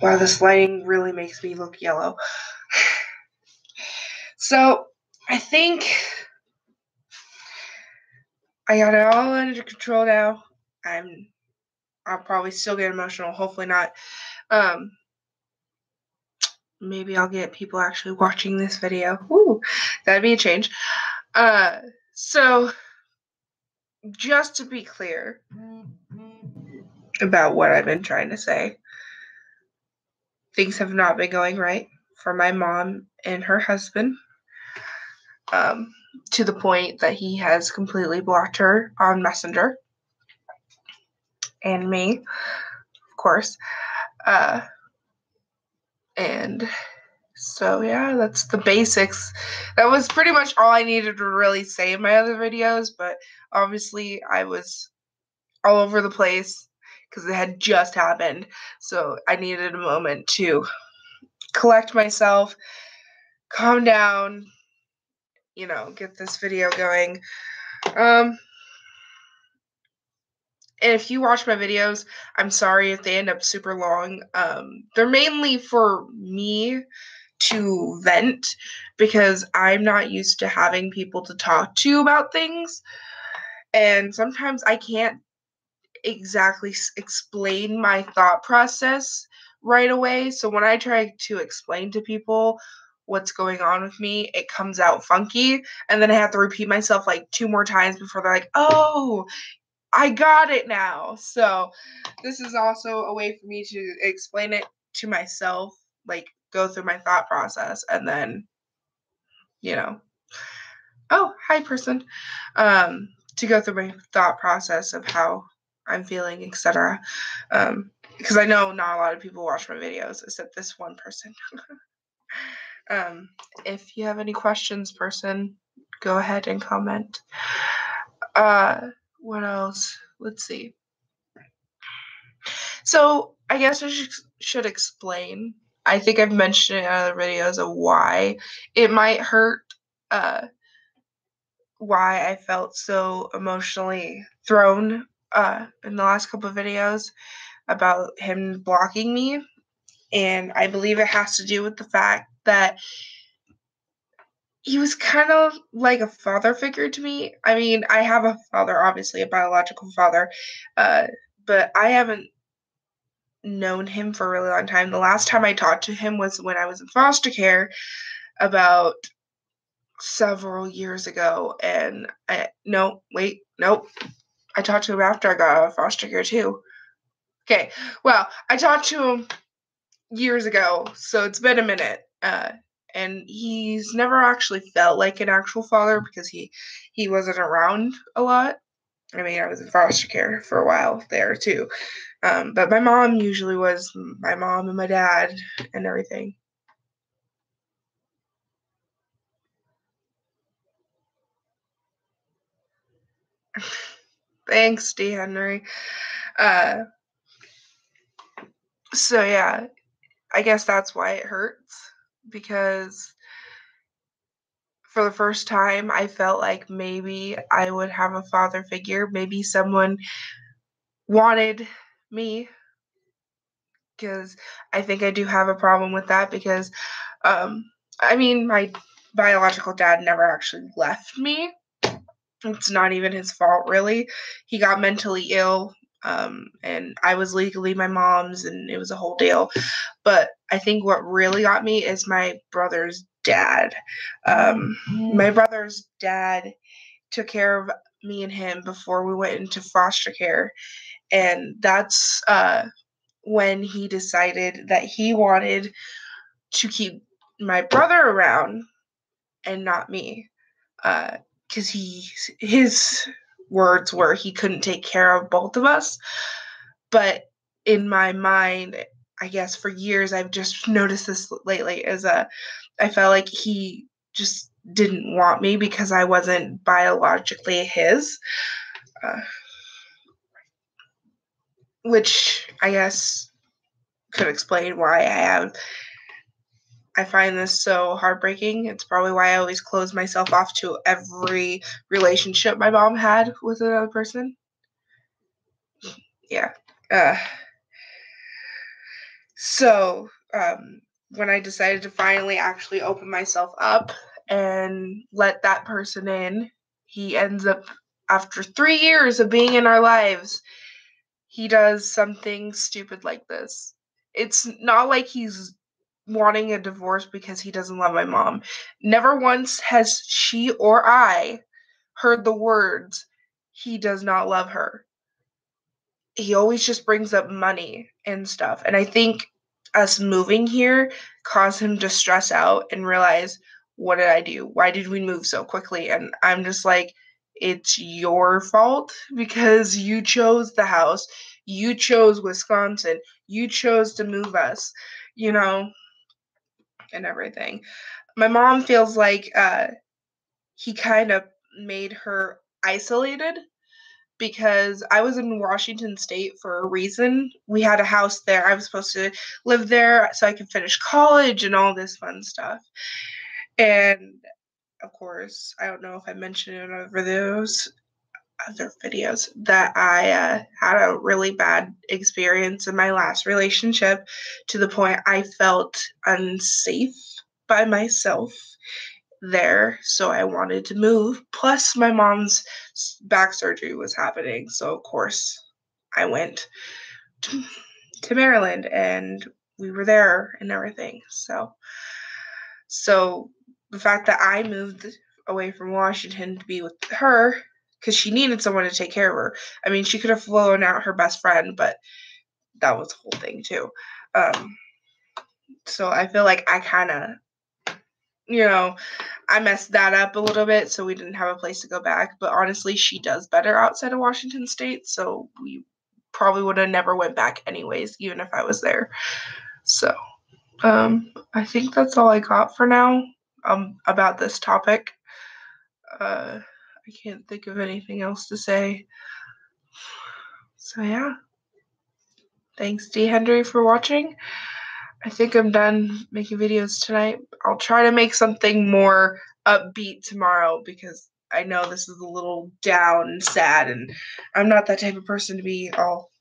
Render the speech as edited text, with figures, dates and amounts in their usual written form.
Wow, this lighting really makes me look yellow. So, I think I got it all under control now. I'll probably still get emotional. Hopefully not. Maybe I'll get people actually watching this video. Ooh, that'd be a change. So, just to be clear about what I've been trying to say, things have not been going right for my mom and her husband, to the point that he has completely blocked her on Messenger, and me, of course. And so, yeah, that's the basics. That was pretty much all I needed to really say in my other videos, but obviously I was all over the place because it had just happened. So I needed a moment to collect myself, calm down, get this video going. And if you watch my videos, I'm sorry if they end up super long. They're mainly for me to vent because I'm not used to having people to talk to about things. And sometimes I can't exactly explain my thought process right away. So when I try to explain to people what's going on with me, it comes out funky. And then I have to repeat myself like 2 more times before they're like, oh, I got it now. So this is also a way for me to explain it to myself, like go through my thought process and then, oh, hi person, to go through my thought process of how I'm feeling, etc. Because I know not a lot of people watch my videos except this one person. If you have any questions, person, go ahead and comment. What else? Let's see. So I guess I should explain. I think I've mentioned it in other videos of why it might hurt, why I felt so emotionally thrown in the last couple of videos about him blocking me. And I believe it has to do with the fact that he was kind of like a father figure to me. I mean, I have a father, obviously, a biological father, but I haven't known him for a really long time. The last time I talked to him was when I was in foster care about several years ago. And nope. I talked to him after I got out of foster care too. Okay, well, I talked to him years ago, so it's been a minute. And he's never actually felt like an actual father because he wasn't around a lot. I mean, I was in foster care for a while there too. But my mom usually was my mom and my dad and everything. Thanks, D. Henry. So yeah, I guess that's why it hurts, because for the first time I felt like maybe I would have a father figure, maybe someone wanted me, because I think I do have a problem with that because I mean, my biological dad never actually left me. It's not even his fault, really. He got mentally ill, and I was legally my mom's, and it was a whole deal. But I think what really got me is my brother's dad. My brother's dad took care of me and him before we went into foster care, and that's when he decided that he wanted to keep my brother around and not me, because his words were he couldn't take care of both of us. But in my mind, I guess for years I've just noticed this lately, is I felt like he just didn't want me because I wasn't biologically his, which I guess could explain why I find this so heartbreaking. It's probably why I always close myself off to every relationship my mom had with another person. Yeah. So, when I decided to finally actually open myself up and let that person in, he ends up, after 3 years of being in our lives, he does something stupid like this. It's not like he's wanting a divorce because he doesn't love my mom. Never once has she or I heard the words, "He does not love her." He always just brings up money and stuff. And I think us moving here caused him to stress out and realize, what did I do? Why did we move so quickly? And I'm just like, it's your fault because you chose the house. You chose Wisconsin. You chose to move us, you know, and everything. My mom feels like he kind of made her isolated because I was in Washington State for a reason. We had a house there. I was supposed to live there so I could finish college and all this fun stuff. And of course, I don't know if I mentioned in other videos that I had a really bad experience in my last relationship to the point I felt unsafe by myself there, so I wanted to move. Plus, my mom's back surgery was happening, so of course, I went to Maryland and we were there and everything. So the fact that I moved away from Washington to be with her because she needed someone to take care of her. I mean, she could have flown out her best friend, but that was the whole thing too. So I feel like I kind of, I messed that up a little bit, so we didn't have a place to go back. But honestly, she does better outside of Washington State, so we probably would have never went back anyways, even if I was there. So, I think that's all I got for now, about this topic. I can't think of anything else to say. So yeah, thanks D. Henry for watching. I think I'm done making videos tonight. I'll try to make something more upbeat tomorrow because I know this is a little down and sad, and I'm not that type of person to be all